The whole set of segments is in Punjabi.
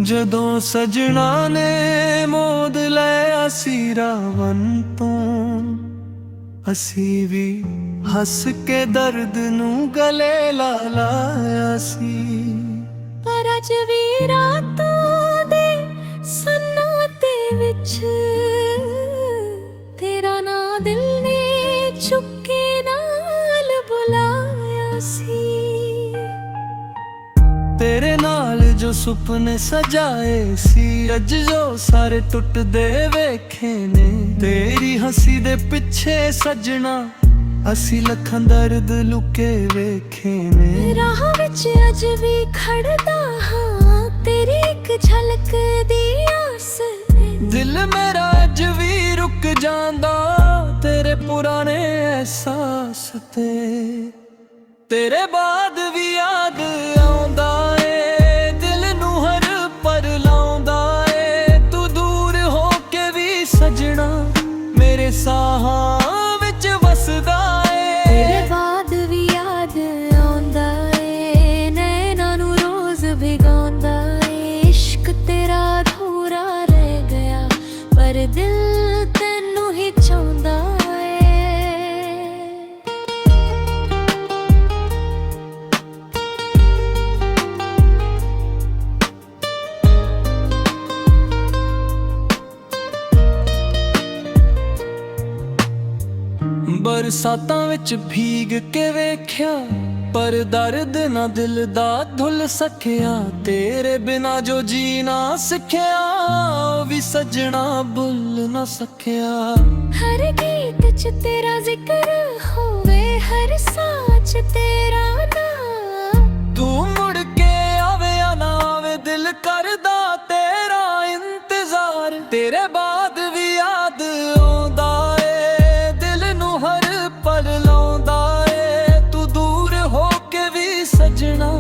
ਜਦੋਂ ਸਜਣਾ ਨੇ ਮੋਦ ਲਿਆ ਸੀ ਰਾਵਣ ਤੋਂ, ਅਸੀਂ ਵੀ ਹੱਸ ਕੇ ਦਰਦ ਨੂੰ ਗਲੇ ਲਾ ਲਾਇਆ ਸੀ। ਪਰ ਅੱਜ ਵੀ ਰਾਤਾਂ ਦੇ ਸੰਨਾਟੇ ਵਿੱਚ ਤੇਰਾ ਨਾਂ ਦਿਲ ਨੇ ਚੁੱਕੇ ਨਾਲ ਬੁਲਾਇਆ ਸੀ। ਤੇਰੇ ਨਾਲ ਜੋ ਸੁਪਨੇ ਸਜਾਏ ਸੀ, ਅੱਜ ਜੋ ਸਾਰੇ ਟੁੱਟਦੇ ਵੇਖੇ ਨੇ। ਤੇਰੀ ਹੱਸੀ ਦੇ ਪਿੱਛੇ ਸਜਣਾ ਅਸੀਂ ਲੱਖਾਂ ਦਰਦ ਲੁਕੇ ਵੇਖੇ ਨੇ। ਰਾਹ ਵਿੱਚ ਅੱਜ ਵੀ ਖੜਦਾ ਹਾਂ ਤੇਰੀ ਇੱਕ ਝਲਕ ਦੀ ਆਸ। ਦਿਲ ਮੇਰਾ ਅੱਜ ਵੀ ਰੁਕ ਜਾਂਦਾ ਤੇਰੇ ਪੁਰਾਣੇ ਅਹਿਸਾਸ ਤੇ। ਤੇਰੇ ਬਾਅਦ ਵੀ ਯਾਦ ਆਉਂਦਾ ਏ, ਦਿਲ ਨੂੰ ਹਰ ਪਲ ਲਾਉਂਦਾ ਏ। ਤੂੰ ਦੂਰ ਹੋ ਕੇ ਵੀ ਸਜਣਾ ਮੇਰੇ ਸਾਹਾਂ ਵਿੱਚ ਵਸਦਾ ਏ। ਤੇਰੇ ਬਾਅਦ ਵੀ ਯਾਦ ਆਉਂਦਾ ਏ, ਨੈਣਾਂ ਨੂੰ ਰੋਜ਼ ਭਿਗਾਉਂਦਾ ਏ। ਇਸ਼ਕ ਤੇਰਾ ਅਧੂਰਾ ਰਹਿ ਗਿਆ ਪਰ ਦਿਲ ਤੈਨੂੰ ਹੀ ਚਾਹੁੰਦਾ ਏ। ਬਰਸਾਤਾਂ ਵਿੱਚ ਭੀਗ ਕੇ ਵੇਖਿਆ ਪਰ ਦਰਦ ਨਾ ਦਿਲ ਦਾ ਧੁੱਲ ਸਕਿਆ। ਤੇਰੇ ਬਿਨਾ ਜੋ ਜੀਣਾ ਸਿੱਖਿਆ ਉਹ ਵੀ ਸਜਣਾ ਭੁੱਲ ਨਾ ਸਕਿਆ। ਹਰ ਗੀਤ 'ਚ ਤੇਰਾ ਜ਼ਿਕਰ ਹੋਵੇ, ਹਰ ਸਾਹ 'ਚ ਤੇਰਾ ਨਾਂ। ਤੂੰ ਮੁੜ ਕੇ ਆਵੇ ਜਾਂ ਨਾ ਆਵੇ ਦਿਲ ਕਰਦਾ ਤੇਰਾ ਇੰਤਜ਼ਾਰ। ਤੇਰੇ ਬਾਅਦ ਵੀ ਯਾਦ ਆਉਂਦਾ ਏ, ਦਿਲ ਨੂੰ ਹਰ ਪਲ ਲਾਉਂਦਾ ਏ। ਤੂੰ ਦੂਰ ਹੋ ਕੇ ਵੀ ਸਜਣਾ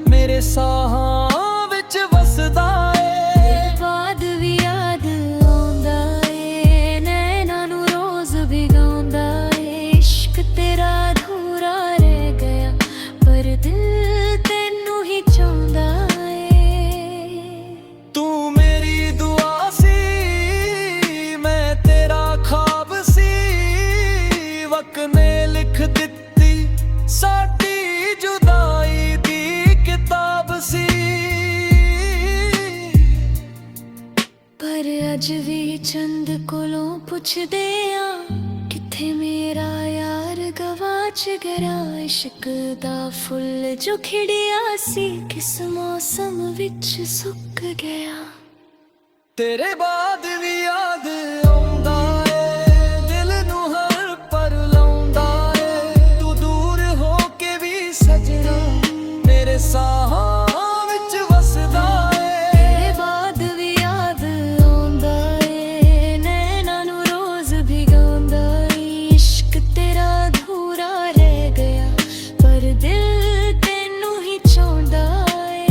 ਮੇਰੇ ਸਾਹਾਂ ਵਿੱਚ ਵਸਦਾ ਏ। ਬਾਅਦ ਵੀ ਯਾਦ ਆਉਂਦਾ ਏ, ਨੈਣਾਂ ਨੂੰ ਰੋਜ਼ ਭਿਗਾਉਂਦਾ ਏ। ਇਸ਼ਕ ਤੇਰਾ ਅਧੂਰਾ ਰਹਿ ਗਿਆ ਪਰ ਦਿਲ ਤੈਨੂੰ ਹੀ ਚਾਹੁੰਦਾ ਏ। ਤੂੰ ਮੇਰੀ ਦੁਆ ਸੀ, ਮੈਂ ਤੇਰਾ ਖ਼ਾਬ ਸੀ। ਵਕਤ ਨੇ ਲਿਖ ਦਿੱਤੀ ਸਾਡੀ ਜੁਦਾਈ ਦੀ ਕਿਤਾਬ ਸੀ। ਪਰ ਅੱਜ ਵੀ ਚੰਦ ਕੋਲੋਂ ਪੁੱਛਦੇ ਆ, ਕਿੱਥੇ ਮੇਰਾ ਯਾਰ ਗਵਾਚ ਗਿਆ। ਇਸ਼ਕ ਦਾ ਫੁੱਲ ਜੋ ਖਿੜਿਆ ਸੀ ਕਿਸ ਮੌਸਮ ਵਿੱਚ ਸੁੱਕ ਗਿਆ। ਤੇਰੇ ਬਾਅਦ ਵੀ ਯਾਦ ਆਉਂਦਾ ਏ, ਦਿਲ ਨੂੰ ਹਰ ਪਲ ਲਾਉਂਦਾ ਏ। ਤੂੰ ਦੂਰ ਹੋ ਕੇ ਵੀ ਸਜਣਾ ਮੇਰੇ ਸਾਹਾਂ ਵਿੱਚ ਵਸਦਾ ਏ। ਤੇਰੇ ਬਾਅਦ ਵੀ ਯਾਦ ਆਉਂਦਾ ਏ, ਨੈਣਾਂ ਨੂੰ ਰੋਜ਼ ਭਿਗਾਉਂਦਾ ਏ। ਇਸ਼ਕ ਤੇਰਾ ਅਧੂਰਾ ਰਹਿ ਗਿਆ ਪਰ ਦਿਲ ਤੈਨੂੰ ਹੀ ਚਾਹੁੰਦਾ ਏ।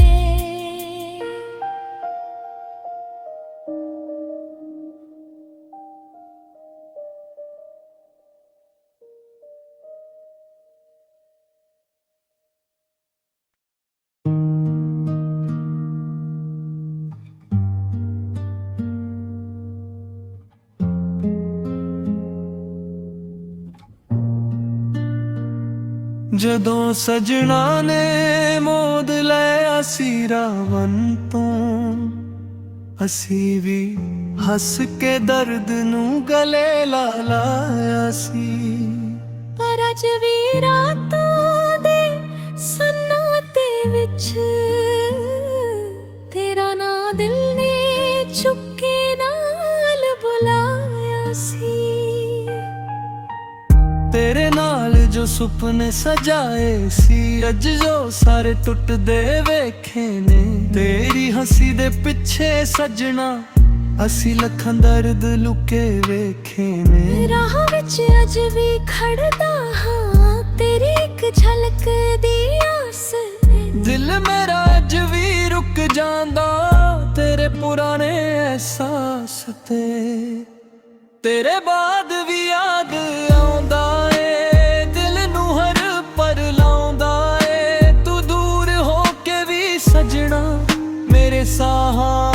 ਜਦੋਂ ਸਜਣਾ ਨੇ ਮੋਦ ਲਿਆ ਸੀ ਰਾਵਣ ਤੋਂ, ਅਸੀਂ ਵੀ ਹੱਸ ਕੇ ਦਰਦ ਨੂੰ ਗਲੇ ਲਾ ਲਾਇਆ ਸੀ। ਪਰ ਅੱਜ ਵੀ ਰਾਤਾਂ ਦੇ ਸੰਨਾਟੇ ਵਿੱਚ ਤੇਰਾ ਨਾਂ ਦਿਲ ਨੇ ਚੁੱਕੇ ਨਾਲ ਬੁਲਾਇਆ ਸੀ। ਤੇਰੇ ਨਾਲ ਜੋ ਸੁਪਨੇ ਸਜਾਏ ਸੀ, ਅੱਜ ਜੋ ਸਾਰੇ ਟੁੱਟਦੇ ਵੇਖੇ ਨੇ। ਤੇਰੀ ਹੱਸੀ ਦੇ ਪਿੱਛੇ ਸਜਣਾ ਅਸੀਂ ਲੱਖਾਂ ਦਰਦ ਲੁਕੇ ਵੇਖੇ ਨੇ। ਰਾਹ ਵਿੱਚ ਅੱਜ ਵੀ ਖੜਦਾ ਹਾਂ ਤੇਰੀ ਇੱਕ ਝਲਕ ਦੀ ਆਸ। ਦਿਲ ਮੇਰਾ ਅੱਜ ਵੀ ਰੁਕ ਜਾਂਦਾ ਤੇਰੇ ਪੁਰਾਣੇ ਅਹਿਸਾਸ ਤੇ। ਤੇਰੇ ਬਾਅਦ ਵੀ ਯਾਦ ਆਉਂਦਾ ਏ, ਦਿਲ ਨੂੰ ਹਰ ਪਲ ਲਾਉਂਦਾ ਏ। ਤੂੰ ਦੂਰ ਹੋ ਕੇ ਵੀ ਸਜਣਾ ਮੇਰੇ ਸਾਹਾਂ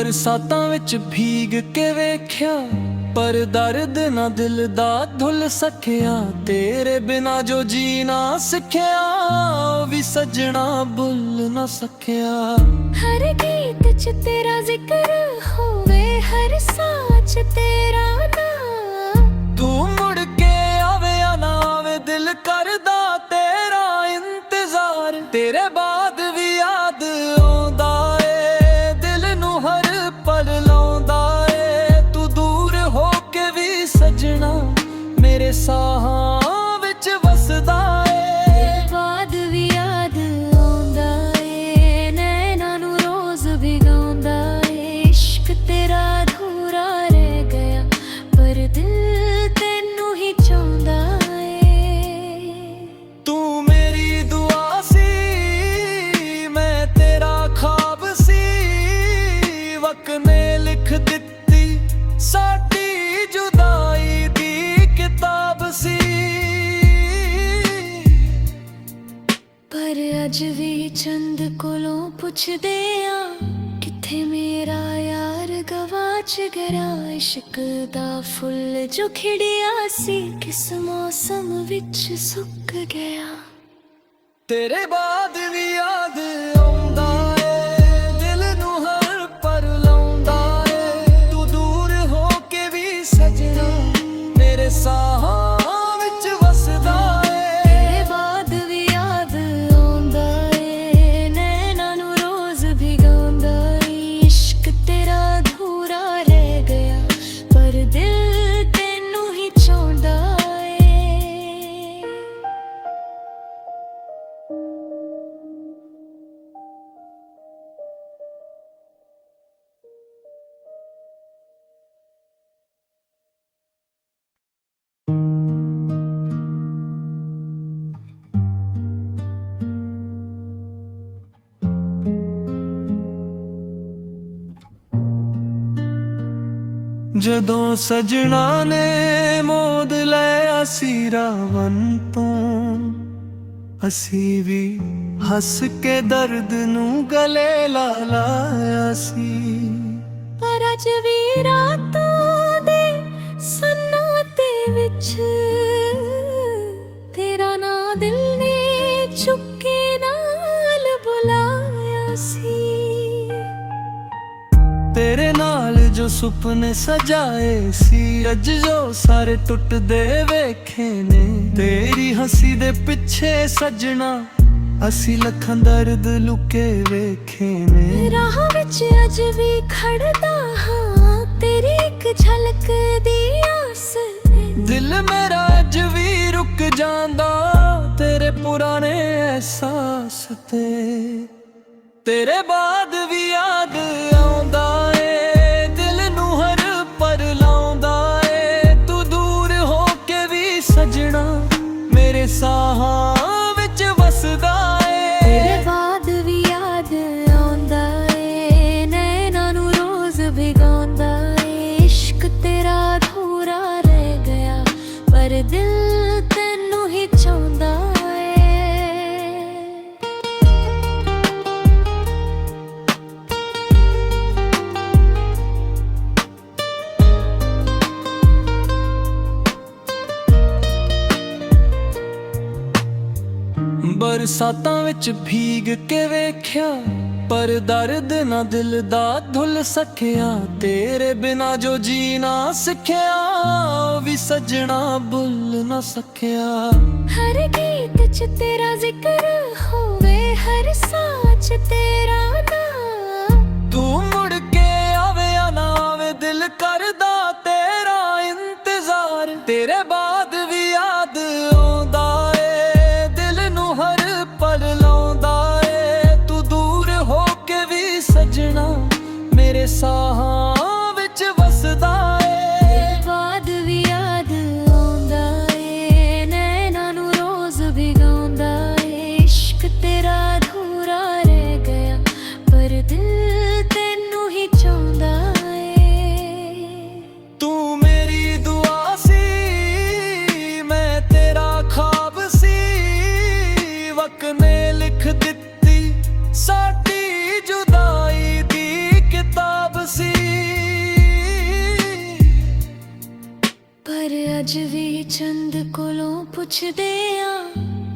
ਬਰਸਾਤਾਂ ਵਿੱਚ ਭੀਗ ਕੇ ਵੇਖਿਆ, ਪਰ ਦਰਦ ਨਾ ਦਿਲ ਦਾ ਧੁੱਲ ਸਕਿਆ। ਤੇਰੇ ਬਿਨਾ ਜੋ ਜੀਣਾ ਸਿੱਖਿਆ, ਉਹ ਵੀ ਸਜਣਾ ਭੁੱਲ ਨਾ ਸਕਿਆ। ਹਰ ਗੀਤ 'ਚ ਤੇਰਾ ਜ਼ਿਕਰ ਹੋਵੇ, ਹਰ ਸਾਹ 'ਚ ਤੇਰਾ ਨਾਮ। ਤੂੰ ਮੁੜ ਕੇ ਆਵੇ ਜਾਂ ਨਾ ਆਵੇ, ਦਿਲ ਕਰਦਾ ਤੇਰਾ ਇੰਤਜ਼ਾਰ। ਤੇਰੇ ਬਾਅਦ ਵੀ ਯਾਦ ਆਉਂਦਾ ਏ, ਦਿਲ ਨੂੰ ਹਰ ਪਲ ਲਾਉਂਦਾ ਏ। ਤੂੰ ਦੂਰ ਹੋ ਕੇ ਵੀ ਸਜਣਾ ਮੇਰੇ ਸਾਹਾਂ ਵਿੱਚ ਵਸਦਾ ਏ। ਬਾਅਦ ਵੀ ਯਾਦ ਆਉਂਦਾ ਏ, ਨੈਣਾਂ ਨੂੰ ਰੋਜ਼ ਭਿਗਾਉਂਦਾ ਏ। ਇਸ਼ਕ ਤੇਰਾ ਅਧੂਰਾ ਰਹਿ ਗਿਆ, ਪਰ ਦਿਲ ਤੈਨੂੰ ਹੀ ਚਾਹੁੰਦਾ ਏ। ਤੂੰ ਮੇਰੀ ਦੁਆ ਸੀ, ਮੈਂ ਤੇਰਾ ਖ਼ਾਬ ਸੀ। ਵਕਤ ਨੇ ਲਿਖ ਦਿੱਤੀ ਸਾਡੀ ਜੁਦਾਈ ਦੀ ਕਿਤਾਬ ਸੀ। ਪਰ ਅੱਜ ਵੀ ਚੰਦ ਕੋਲੋਂ ਪੁੱਛਦੇ ਆ, ਕਿੱਥੇ ਮੇਰਾ ਯਾਰ ਗਵਾਚ ਗਿਆ। ਇਸ਼ਕ ਦਾ ਫੁੱਲ ਜੋ ਖਿੜਿਆ ਸੀ, ਕਿਸ ਮੌਸਮ ਵਿੱਚ ਸੁੱਕ ਗਿਆ। ਤੇਰੇ ਬਾਅਦ ਵੀ ਯਾਦ ਆਉਂਦਾ ਏ, ਦਿਲ ਨੂੰ ਹਰ ਪਲ ਲਾਉਂਦਾ ਏ। ਤੂੰ ਦੂਰ ਹੋ ਕੇ ਵੀ ਸਜਣਾ ਮੇਰੇ ਸਾਹਾਂ ਵਿੱਚ ਵਸਦਾ ਏ। ਤੇਰੇ ਬਾਅਦ ਵੀ ਯਾਦ ਆਉਂਦਾ ਏ, ਨੈਣਾਂ ਨੂੰ ਰੋਜ਼ ਭਿਗਾਉਂਦਾ ਏ। ਇਸ਼ਕ ਤੇਰਾ ਅਧੂਰਾ ਰਹਿ ਗਿਆ, ਪਰ ਦਿਲ ਤੈਨੂੰ ਹੀ ਚਾਹੁੰਦਾ ਏ। ਜਦੋਂ ਸਜਣਾ ਨੇ ਮੋਦ ਲਿਆ ਸੀ ਰਾਵਣ ਤੋਂ, ਅਸੀਂ ਵੀ ਹੱਸ ਕੇ ਦਰਦ ਨੂੰ ਗਲੇ ਲਾ ਲਾਇਆ ਸੀ। ਪਰ ਅੱਜ ਵੀ ਰਾਤਾਂ ਦੇ ਸੰਨਾਟੇ ਵਿੱਚ ਤੇਰਾ ਨਾਂ ਦਿਲ ਨੇ ਚੁੱਕੇ ਨਾਲ ਬੁਲਾਇਆ ਸੀ। ਤੇਰੇ ਨਾਲ ਜੋ ਸੁਪਨੇ ਸਜਾਏ ਸੀ, ਅੱਜ ਜੋ ਸਾਰੇ ਟੁੱਟਦੇ ਵੇਖੇ ਨੇ। ਤੇਰੀ ਹੱਸੀ ਦੇ ਪਿੱਛੇ ਸਜਣਾ ਅਸੀਂ ਲੱਖਾਂ ਦਰਦ ਲੁਕੇ ਵੇਖੇ ਨੇ। ਰਾਹ ਵਿੱਚ ਅੱਜ ਵੀ ਖੜਦਾ ਹਾਂ, ਤੇਰੀ ਇੱਕ ਝਲਕ ਦੀ ਆਸ ਨੇ। ਦਿਲ ਮੇਰਾ ਅੱਜ ਵੀ ਰੁਕ ਜਾਂਦਾ ਤੇਰੇ ਪੁਰਾਣੇ ਅਹਿਸਾਸ ਤੇ। ਤੇਰੇ ਬਾਅਦ ਵੀ ਯਾਦ ਆਉਂਦਾ ਏ, ਦਿਲ ਨੂੰ ਹਰ ਪਲ ਲਾਉਂਦਾ ਏ। ਤੂੰ ਦੂਰ ਹੋ ਕੇ ਵੀ ਸਜਣਾ ਮੇਰੇ ਸਾਹਾਂ ਵਿੱਚ ਵਸਦਾ ਏ। ਤੇਰੇ ਬਾਅਦ ਵੀ ਯਾਦ ਆਉਂਦਾ ਏ, ਨੈਣਾਂ ਨੂੰ ਰੋਜ਼ ਭਿਗਾਉਂਦਾ ਏ। ਇਸ਼ਕ ਤੇਰਾ ਅਧੂਰਾ ਰਹਿ ਗਿਆ, ਪਰ ਦਿਲ ਤੈਨੂੰ ਹੀ ਚਾਹੁੰਦਾ ਏ। ਬਰਸਾਤਾਂ ਵਿੱਚ ਭੀਗ ਕੇ ਵੇਖਿਆ, ਪਰ ਦਰਦ ਨਾ ਦਿਲ ਦਾ ਧੁੱਲ ਸਕਿਆ। ਤੇਰੇ ਬਿਨਾ ਜੋ ਜੀਣਾ ਸਿੱਖਿਆ, ਉਹ ਵੀ ਸਜਣਾ ਭੁੱਲ ਨਾ ਸਕਿਆ। ਹਰ ਗੀਤ 'ਚ ਤੇਰਾ ਜ਼ਿਕਰ ਹੋਵੇ, ਹਰ ਸਾਹ 'ਚ ਤੇਰਾ ਨਾਮ। ਤੂੰ ਮੁੜ ਕੇ ਆਵੇ ਜਾਂ ਨਾ ਆਵੇ, ਦਿਲ ਕਰਦਾ ਤੇਰਾ ਇੰਤਜ਼ਾਰ। ਤੇਰੇ ਬਾਅਦ ਵੀ ਯਾਦ ਆਉਂਦਾ ਏ, ਦਿਲ ਨੂੰ ਹਰ ਪਲ ਲਾਉਂਦਾ ਏ। ਤੂੰ ਦੂਰ ਹੋ ਕੇ ਵੀ ਸਜਣਾ ਮੇਰੇ ਸਾਹਾਂ ਵਿੱਚ ਵਸਦਾ ਏ। ਬਾਅਦ ਵੀ ਯਾਦ ਆਉਂਦਾ ਏ, ਨੈਣਾਂ ਨੂੰ ਰੋਜ਼ ਭਿਗਾਉਂਦਾ ਏ। ਇਸ਼ਕ ਤੇਰਾ ਅਧੂਰਾ ਰਹਿ ਗਿਆ, ਪਰ ਦਿਲ ਤੈਨੂੰ ਅੱਜ ਵੀ ਚੰਦ ਕੋਲੋਂ ਪੁੱਛਦੇ ਆ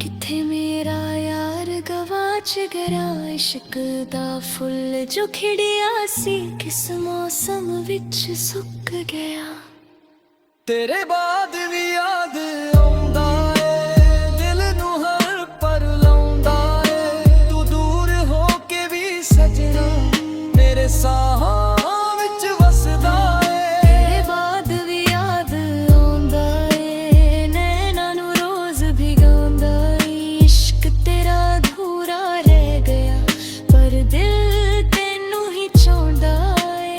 ਕਿੱਥੇ ਮੇਰਾ ਯਾਰ ਗਵਾਚ ਗਿਆ। ਇਸ਼ਕ ਦਾ ਫੁੱਲ ਜੋ ਖਿੜਿਆ ਸੀ ਕਿਸ ਮੌਸਮ ਵਿੱਚ ਸੁੱਕ ਗਿਆ। ਤੇਰੇ ਬਾਅਦ ਵੀ ਯਾਦ ਆਉਂਦਾ ਏ, ਦਿਲ ਨੂੰ ਹਰ ਪਲ ਲਾਉਂਦਾ ਏ। ਤੂੰ ਦੂਰ ਹੋ ਕੇ ਵੀ ਸਜਣਾ ਮੇਰੇ ਸਾਹਾਂ ਵਿੱਚ ਵਸਦਾ ਏ। ਤੇਰੇ ਬਾਅਦ ਵੀ ਯਾਦ ਆਉਂਦਾ ਏ, ਨੈਣਾਂ ਨੂੰ ਰੋਜ਼ ਭਿਗਾਉਂਦਾ ਏ। ਇਸ਼ਕ ਤੇਰਾ ਅਧੂਰਾ ਰਹਿ ਗਿਆ ਪਰ ਦਿਲ ਤੈਨੂੰ ਹੀ ਚਾਹੁੰਦਾ ਏ।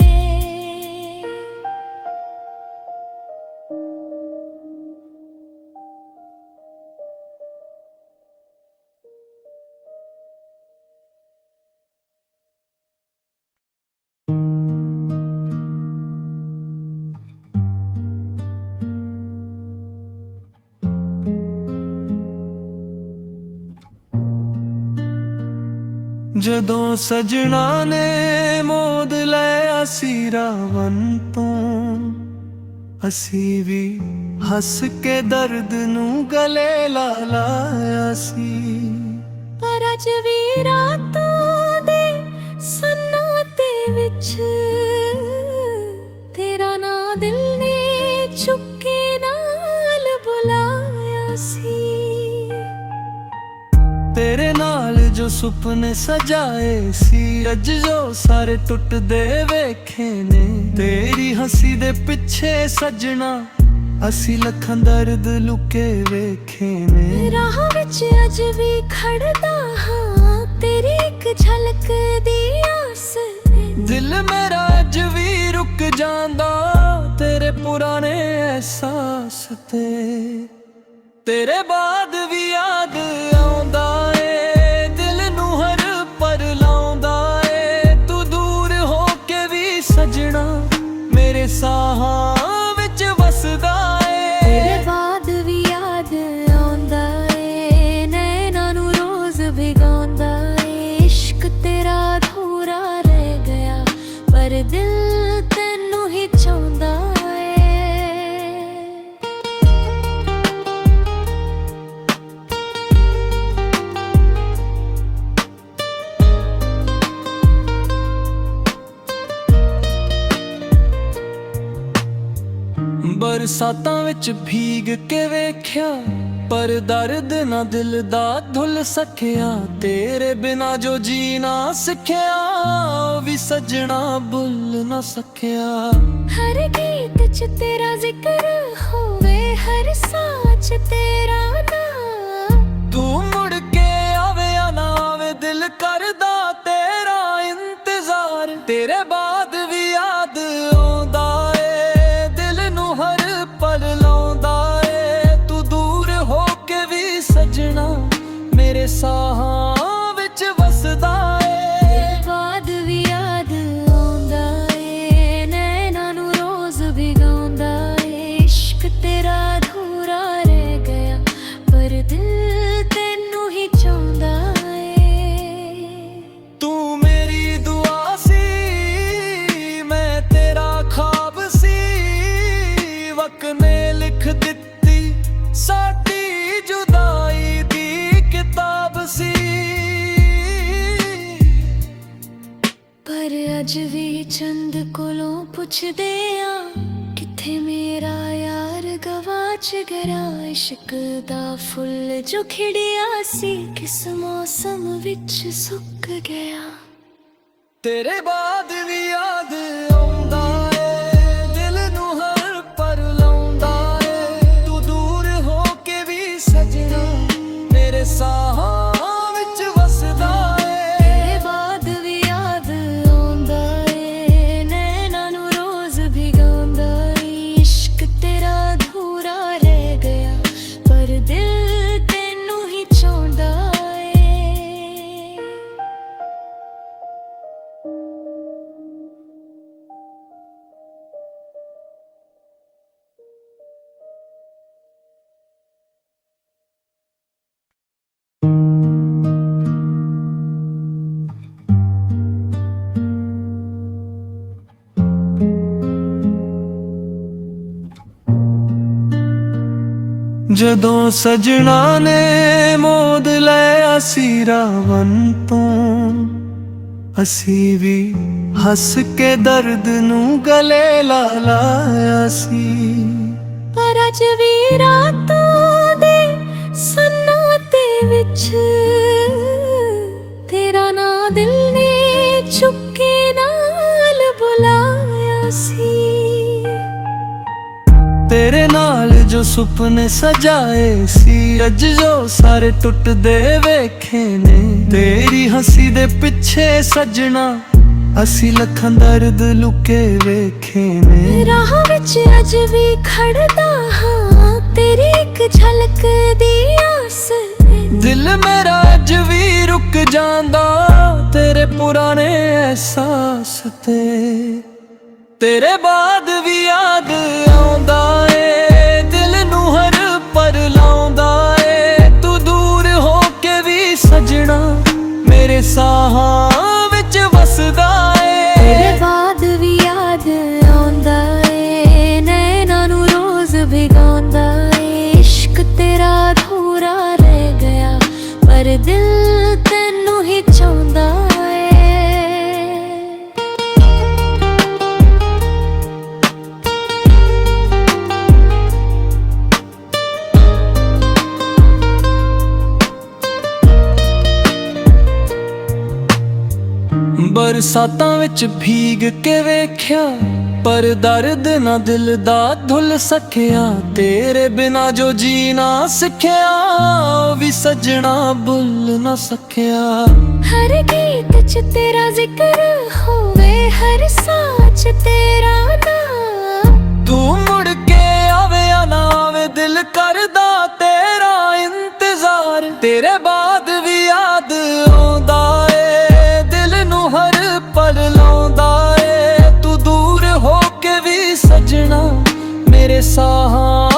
ਜਦੋਂ ਸਜਣਾ ਨੇ ਮੋਦ ਲਿਆ ਸੀ ਰਾਵਣ ਤੋਂ, ਅਸੀਂ ਵੀ ਹੱਸ ਕੇ ਦਰਦ ਨੂੰ ਗਲੇ ਲਾ ਲਾਇਆ ਸੀ। ਪਰ ਅੱਜ ਵੀ ਰਾਤਾਂ ਦੇ ਸੰਨਾਟੇ ਵਿੱਚ ਤੇਰਾ ਨਾਂ ਦਿਲ ਨੇ ਚੁੱਕੇ ਨਾਲ ਬੁਲਾਇਆ ਸੀ। ਤੇਰੇ ਨਾਲ ਜੋ ਸੁਪਨੇ ਸਜਾਏ ਸੀ ਅੱਜ ਜੋ ਸਾਰੇ ਟੁੱਟਦੇ ਵੇਖੇ ਨੇ। ਤੇਰੀ ਹੱਸੀ ਦੇ ਪਿੱਛੇ ਸਜਣਾ ਅਸੀਂ ਲੱਖਾਂ ਦਰਦ ਲੁਕੇ ਵੇਖੇ ਨੇ। ਰਾਹ ਵਿੱਚ ਅੱਜ ਵੀ ਖੜਦਾ ਹਾਂ ਤੇਰੀ ਇੱਕ ਝਲਕ ਦੀ ਆਸ। ਦਿਲ ਮੇਰਾ ਅੱਜ ਵੀ ਰੁਕ ਜਾਂਦਾ ਤੇਰੇ ਪੁਰਾਣੇ ਅਹਿਸਾਸ ਤੇ। ਤੇਰੇ ਬਾਅਦ ਵੀ ਯਾਦ ਆਉਂਦਾ ਏ, ਦਿਲ ਨੂੰ ਹਰ ਪਲ ਲਾਉਂਦਾ ਏ। ਤੂੰ ਦੂਰ ਹੋ ਕੇ ਵੀ ਸਜਣਾ ਮੇਰੇ ਸਾਹਾਂ ਵਿੱਚ ਵਸਦਾ ਏ। ਤੇਰੇ ਬਾਅਦ ਵੀ ਯਾਦ ਆਉਂਦਾ ਏ, ਨੈਣਾਂ ਨੂੰ ਰੋਜ਼ ਭਿਗਾਉਂਦਾ ਏ। ਇਸ਼ਕ ਤੇਰਾ ਅਧੂਰਾ ਰਹਿ ਗਿਆ ਪਰ ਦਿਲ ਤੈਨੂੰ ਹੀ ਚਾਹੁੰਦਾ ਏ। ਬਰਸਾਤਾਂ ਵਿੱਚ ਭੀਗ ਕੇ ਵੇਖਿਆ ਪਰ ਦਰਦ ਨਾ ਦਿਲ ਦਾ ਧੁੱਲ ਸਕਿਆ। ਤੇਰੇ ਬਿਨਾ ਜੋ ਜੀਣਾ ਸਿੱਖਿਆ ਉਹ ਵੀ ਸਜਣਾ ਭੁੱਲ ਨਾ ਸਕਿਆ। ਹਰ ਗੀਤ 'ਚ ਤੇਰਾ ਜ਼ਿਕਰ ਹੋਵੇ, ਹਰ ਸਾਹ 'ਚ ਤੇਰਾ ਨਾਂ। ਤੂੰ ਮੁੜ ਕੇ ਆਵੇ ਜਾਂ ਨਾ ਆਵੇ ਦਿਲ ਕਰਦਾ ਤੇਰਾ ਇੰਤਜ਼ਾਰ। ਤੇਰੇ ਬਾਅਦ ਵੀ ਯਾਦ ਆਉਂਦਾ ਏ, ਦਿਲ ਨੂੰ ਹਰ ਪਲ ਲਾਉਂਦਾ ਏ। ਤੂੰ ਦੂਰ ਹੋ ਕੇ ਵੀ ਸਜਣਾ ਮੇਰੇ ਸਾਹਾਂ ਵਿੱਚ ਵਸਦਾ ਏ। ਤੇਰੇ ਬਾਅਦ ਵੀ ਯਾਦ ਆਉਂਦਾ ਏ, ਨੈਣਾਂ ਨੂੰ ਰੋਜ਼ ਭਿਗਾਉਂਦਾ ਏ। ਇਸ਼ਕ ਤੇਰਾ ਅਧੂਰਾ ਰਹਿ ਗਿਆ ਪਰ ਦਿਲ ਤੈਨੂੰ ਹੀ ਚਾਹੁੰਦਾ ਏ। ਤੂੰ ਮੇਰੀ ਦੁਆ ਸੀ ਮੈਂ ਤੇਰਾ ਖਾਬ ਸੀ, ਵਕਤ ਨੇ ਲਿਖ ਦਿੱਤੀ ਸਾਡੀ ਜੁਦਾਈ ਦੀ ਕਿਤਾਬ ਸੀ। ਪਰ ਅੱਜ ਵੀ ਚੰਦ ਕੋਲੋਂ ਪੁੱਛਦੇ ਆ ਕਿੱਥੇ ਮੇਰਾ ਯਾਰ ਗਵਾਚ ਗਿਆ। ਇਸ਼ਕ ਦਾ ਫੁੱਲ ਜੋ ਖਿੜਿਆ ਸੀ ਕਿਸ ਮੌਸਮ ਵਿੱਚ ਸੁੱਕ ਗਿਆ। ਤੇਰੇ ਬਾਅਦ ਵੀ ਯਾਦ ਆਉਂਦਾ ਏ, ਦਿਲ ਨੂੰ ਹਰ ਪਲ ਲਾਉਂਦਾ ਏ। ਤੂੰ ਦੂਰ ਹੋ ਕੇ ਵੀ ਸਜਣਾ ਮੇਰੇ ਸਾਹਾਂ ਵਿੱਚ ਵਸਦਾ ਏ। ਤੇਰੇ ਬਾਅਦ ਵੀ ਯਾਦ ਆਉਂਦਾ ਏ, ਨੈਣਾਂ ਨੂੰ ਰੋਜ਼ ਭਿਗਾਉਂਦਾ ਏ। ਇਸ਼ਕ ਤੇਰਾ ਅਧੂਰਾ ਰਹਿ ਗਿਆ ਪਰ ਦਿਲ ਤੈਨੂੰ ਹੀ ਚਾਹੁੰਦਾ ਏ। ਜਦੋਂ ਸਜਣਾ ਨੇ ਮੋਦ ਲਿਆ ਸੀ ਰਾਵਣ ਤੋਂ, ਅਸੀਂ ਵੀ ਹੱਸ ਕੇ ਦਰਦ ਨੂੰ ਗਲੇ ਲਾ ਲਾਇਆ ਸੀ। ਪਰ ਅੱਜ ਵੀ ਰਾਤਾਂ ਦੇ ਸੰਨਾਟੇ ਵਿੱਚ ਤੇਰਾ ਨਾਂ ਦਿਲ ਨੇ ਚੁੱਕੇ ਨਾਲ ਬੁਲਾਇਆ ਸੀ। ਤੇਰੇ ਨਾਲ ਜੋ ਸੁਪਨੇ ਸਜਾਏ ਸੀ, ਅੱਜ ਜੋ ਸਾਰੇ ਟੁੱਟਦੇ ਵੇਖੇ ਨੇ। ਤੇਰੀ ਹੱਸੀ ਦੇ ਪਿੱਛੇ ਸਜਣਾ ਅਸੀਂ ਲੱਖਾਂ ਦਰਦ ਲੁਕੇ ਵੇਖੇ ਨੇ। ਰਾਹ ਵਿੱਚ ਅੱਜ ਵੀ ਖੜਦਾ ਹਾਂ, ਤੇਰੀ ਇੱਕ ਝਲਕ ਦੀ ਆਸ। ਦਿਲ ਮੇਰਾ ਅੱਜ ਵੀ ਰੁਕ ਜਾਂਦਾ ਤੇਰੇ ਪੁਰਾਣੇ ਅਹਿਸਾਸ ਤੇ। ਤੇਰੇ ਬਾਅਦ ਵੀ ਯਾਦ ਆਉਂਦਾ ਏ, ਦਿਲ ਨੂੰ ਹਰ ਪਲ ਲਾਉਂਦਾ ਏ। ਤੂੰ ਦੂਰ ਹੋ ਕੇ ਵੀ ਸਜਣਾ ਮੇਰੇ ਸਾਹਾਂ ਵਿੱਚ ਵਸਦਾ ਏ। ਤੇਰੇ ਬਾਅਦ ਵੀ ਯਾਦ ਆਉਂਦਾ ਏ, ਨੈਣਾਂ ਨੂੰ ਰੋਜ਼ ਭਿਗਾਉਂਦਾ ਏ। ਇਸ਼ਕ ਤੇਰਾ ਅਧੂਰਾ ਰਹਿ ਗਿਆ, ਪਰ ਦਿਲ ਤੈਨੂੰ ਹੀ ਚਾਹੁੰਦਾ ਏ। ਬਰਸਾਤਾਂ ਵਿੱਚ ਭੀਗ ਕੇ ਵੇਖਿਆ, ਪਰ ਦਰਦ ਨਾ ਦਿਲ ਦਾ ਧੁੱਲ ਸਕਿਆ। ਤੇਰੇ ਬਿਨਾ ਜੋ ਜੀਣਾ ਸਿੱਖਿਆ, ਉਹ ਵੀ ਸਜਣਾ ਭੁੱਲ ਨਾ ਸਕਿਆ। ਹਰ ਗੀਤ 'ਚ ਤੇਰਾ ਜ਼ਿਕਰ ਹੋਵੇ, ਹਰ ਸਾਹ 'ਚ ਤੇਰਾ ਨਾਮ। ਤੂੰ ਮੁੜ ਕੇ ਆਵੇ ਜਾਂ ਨਾ ਆਵੇ, ਦਿਲ ਕਰਦਾ ਤੇਰਾ ਇੰਤਜ਼ਾਰ। ਤੇਰੇ ਬਾਅਦ ਵੀ ਯਾਦ ਆਉਂਦਾ ਏ, ਦਿਲ ਨੂੰ ਹਰ ਪਲ ਲਾਉਂਦਾ ਏ। ਤੂੰ ਦੂਰ ਹੋ ਕੇ ਵੀ ਸਜਣਾ ਮੇਰੇ ਸਾਹਾਂ